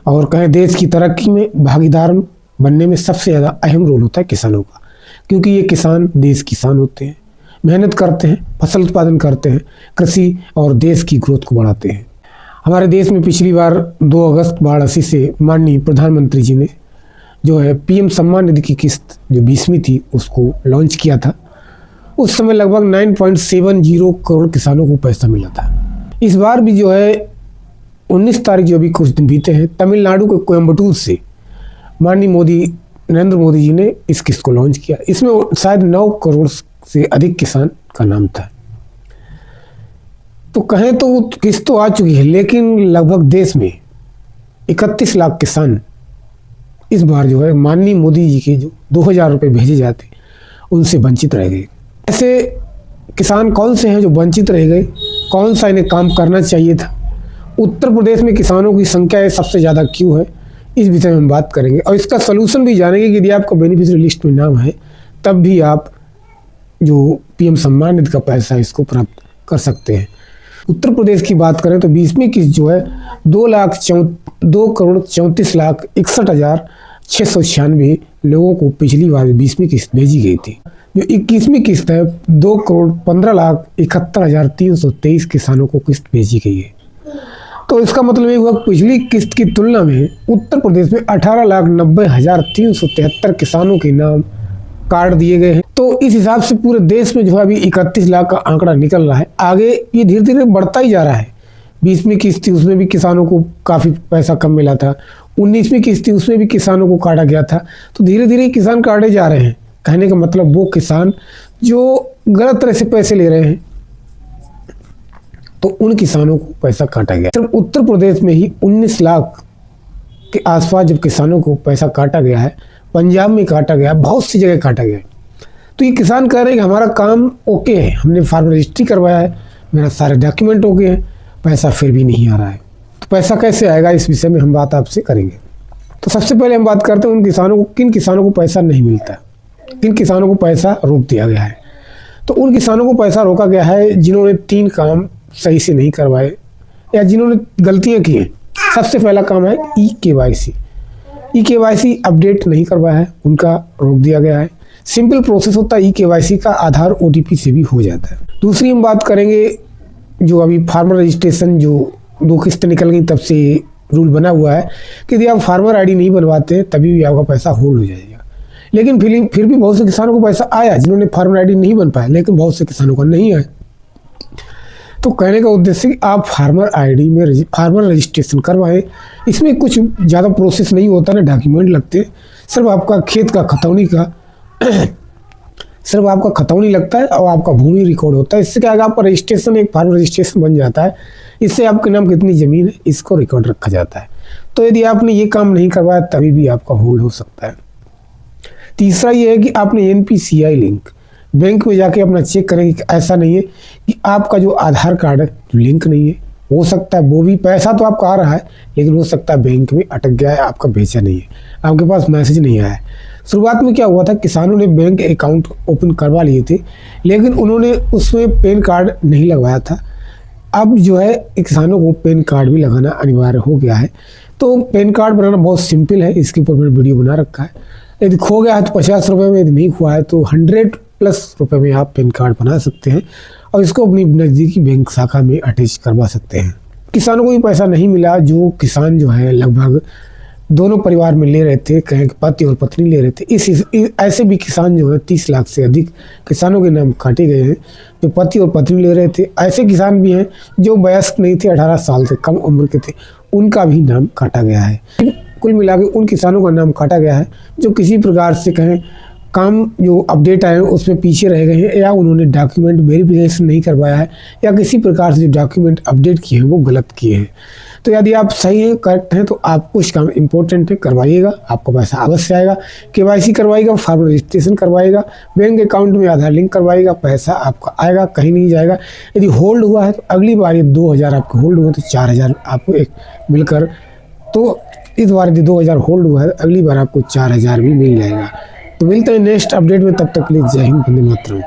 और कहें देश की तरक्की में भागीदार बनने में सबसे ज़्यादा अहम रोल होता है किसानों का, क्योंकि ये किसान देश किसान होते हैं, मेहनत करते हैं, फसल उत्पादन करते हैं, कृषि और देश की ग्रोथ को बढ़ाते हैं। हमारे देश में पिछली बार 2 अगस्त 1982 से माननीय प्रधानमंत्री जी ने जो है पीएम सम्मान निधि की किस्त जो 20वीं थी उसको लॉन्च किया था। उस समय लगभग 9.70 करोड़ किसानों को पैसा मिला था। इस बार भी जो है 19 तारीख जो अभी कुछ दिन बीते हैं, तमिलनाडु के कोयम्बटूर से माननीय नरेंद्र मोदी जी ने इस किस्त को लॉन्च किया। इसमें शायद 9 करोड़ से अधिक किसान का नाम था। तो कहें तो किस्त तो आ चुकी है, लेकिन लगभग देश में 31 लाख किसान इस बार जो है माननीय मोदी जी के जो 2000 रुपये भेजे जाते उनसे वंचित रह गए। ऐसे किसान कौन से हैं जो वंचित रह गए, कौन सा इन्हें काम करना चाहिए था, उत्तर प्रदेश में किसानों की संख्या सबसे ज़्यादा क्यों है, इस विषय में हम बात करेंगे और इसका सलूशन भी जानेंगे कि यदि आपका बेनिफिशियरी लिस्ट में नाम है तब भी आप जो पीएम सम्मान निधि का पैसा इसको प्राप्त कर सकते हैं। उत्तर प्रदेश की बात करें तो 20वीं किस्त जो है 2,34,61,696 लोगों को पिछली बार 20वीं किस्त भेजी गई थी। जो 21वीं किस्त है 2,15,71,323 किसानों को किस्त भेजी गई है। तो इसका मतलब ये हुआ पिछली किस्त की तुलना में उत्तर प्रदेश में 18,90,373 किसानों के नाम कार्ड दिए गए हैं। तो इस हिसाब से पूरे देश में जो है अभी 31 लाख का आंकड़ा निकल रहा है। आगे ये धीरे धीरे बढ़ता ही जा रहा है। 20वीं किस्त थी उसमें भी किसानों को काफ़ी पैसा कम मिला था। 19वीं किस्त थी उसमें भी किसानों को काटा गया था। तो धीरे धीरे किसान काटे जा रहे हैं। कहने का मतलब वो किसान जो गलत तरह से पैसे ले रहे हैं तो उन किसानों को पैसा काटा गया। सिर्फ उत्तर प्रदेश में ही 19 लाख के आसपास जब किसानों को पैसा काटा गया है, पंजाब में काटा गया, बहुत सी जगह काटा गया। तो ये किसान कह रहे हैं कि हमारा काम ओके है, हमने फार्म रजिस्ट्री करवाया है, मेरा सारे डॉक्यूमेंट ओके हैं, पैसा फिर भी नहीं आ रहा है। तो पैसा कैसे आएगा, इस विषय में हम बात आपसे करेंगे। तो सबसे पहले हम बात करते हैं उन किसानों को, किन किसानों को पैसा नहीं मिलता, किन किसानों को पैसा रोक दिया गया है। तो उन किसानों को पैसा रोका गया है जिन्होंने 3 काम सही से नहीं करवाए या जिन्होंने गलतियां की हैं। सबसे पहला काम है ई-केवाईसी अपडेट नहीं करवाया है, उनका रोक दिया गया है। सिंपल प्रोसेस होता है ई-केवाईसी का, आधार OTP से भी हो जाता है। दूसरी हम बात करेंगे जो अभी फार्मर रजिस्ट्रेशन जो 2 किस्तें निकल गई तब से रूल बना हुआ है कि यदि आप फार्मर ID नहीं बनवाते तभी भी आपका पैसा होल्ड हो जाएगा। लेकिन फिर भी बहुत से किसानों को पैसा आया जिन्होंने फार्मर ID नहीं बन पाया, लेकिन बहुत से किसानों का नहीं आया। तो कहने का उद्देश्य कि आप फार्मर ID में फार्मर रजिस्ट्रेशन करवाएं। इसमें कुछ ज़्यादा प्रोसेस नहीं होता, ना डॉक्यूमेंट लगते, सिर्फ आपका खेत का खतौनी लगता है और आपका भूमि रिकॉर्ड होता है। इससे क्या होगा, आपका रजिस्ट्रेशन एक फार्मर रजिस्ट्रेशन बन जाता है। इससे आपके नाम कितनी ज़मीन है इसको रिकॉर्ड रखा जाता है। तो यदि आपने ये काम नहीं करवाया तभी भी आपका होल्ड हो सकता है। तीसरा ये है कि आपने NPCI लिंक बैंक में जाके अपना चेक करेंगे कि ऐसा नहीं है कि आपका जो आधार कार्ड है लिंक नहीं है। हो सकता है वो भी पैसा तो आपका आ रहा है, लेकिन हो सकता है बैंक में अटक गया है, आपका भेजा नहीं है, आपके पास मैसेज नहीं आया है। शुरुआत में क्या हुआ था, किसानों ने बैंक अकाउंट ओपन करवा लिए थे, लेकिन उन्होंने उसमें पैन कार्ड नहीं लगवाया था। अब जो है किसानों को पैन कार्ड भी लगाना अनिवार्य हो गया है। तो पैन कार्ड बनाना बहुत सिंपल है, इसके ऊपर मैंने वीडियो बना रखा है। यदि खो गया है तो 50 रुपये में, यदि नहीं हुआ है तो 100+ रुपये में आप पैन कार्ड बना सकते हैं और इसको अपनी नज़दीकी बैंक शाखा में अटैच करवा सकते हैं। किसानों को भी पैसा नहीं मिला। जो किसान जो है लगभग दोनों परिवार में ले रहे थे, कहें कि पति और पत्नी ले रहे थे, ऐसे भी किसान जो है 30 लाख से अधिक किसानों के नाम काटे गए हैं जो पति और पत्नी ले रहे थे। ऐसे किसान भी हैं जो वयस्क नहीं थे, 18 साल से कम उम्र के थे, उनका भी नाम काटा गया है। कुल मिला के उन किसानों का नाम काटा गया है जो किसी प्रकार से कहें काम जो अपडेट आए हैं उसमें पीछे रह गए हैं, या उन्होंने डॉक्यूमेंट वेरिफिकेशन नहीं करवाया है, या किसी प्रकार से जो डॉक्यूमेंट अपडेट किए हैं वो गलत किए हैं। तो यदि आप सही हैं, करेक्ट हैं, तो आप कुछ काम इंपॉर्टेंट है करवाइएगा, आपका पैसा अवश्य आएगा। KYC करवाइएगा, फार्मर रजिस्ट्रेशन करवाइएगा, बैंक अकाउंट में आधार लिंक करवाइएगा, पैसा आपका आएगा, कहीं नहीं जाएगा। यदि होल्ड हुआ है तो अगली बार ये 2000 आपके होल्ड हुए तो 4000 आपको एक मिलकर, तो इस बार यदि 2000 होल्ड हुआ है अगली बार आपको 4000 भी मिल जाएगा। तो मिलते हैं नेक्स्ट अपडेट में, तब तक के लिए जय हिंद, वंदे मातरम।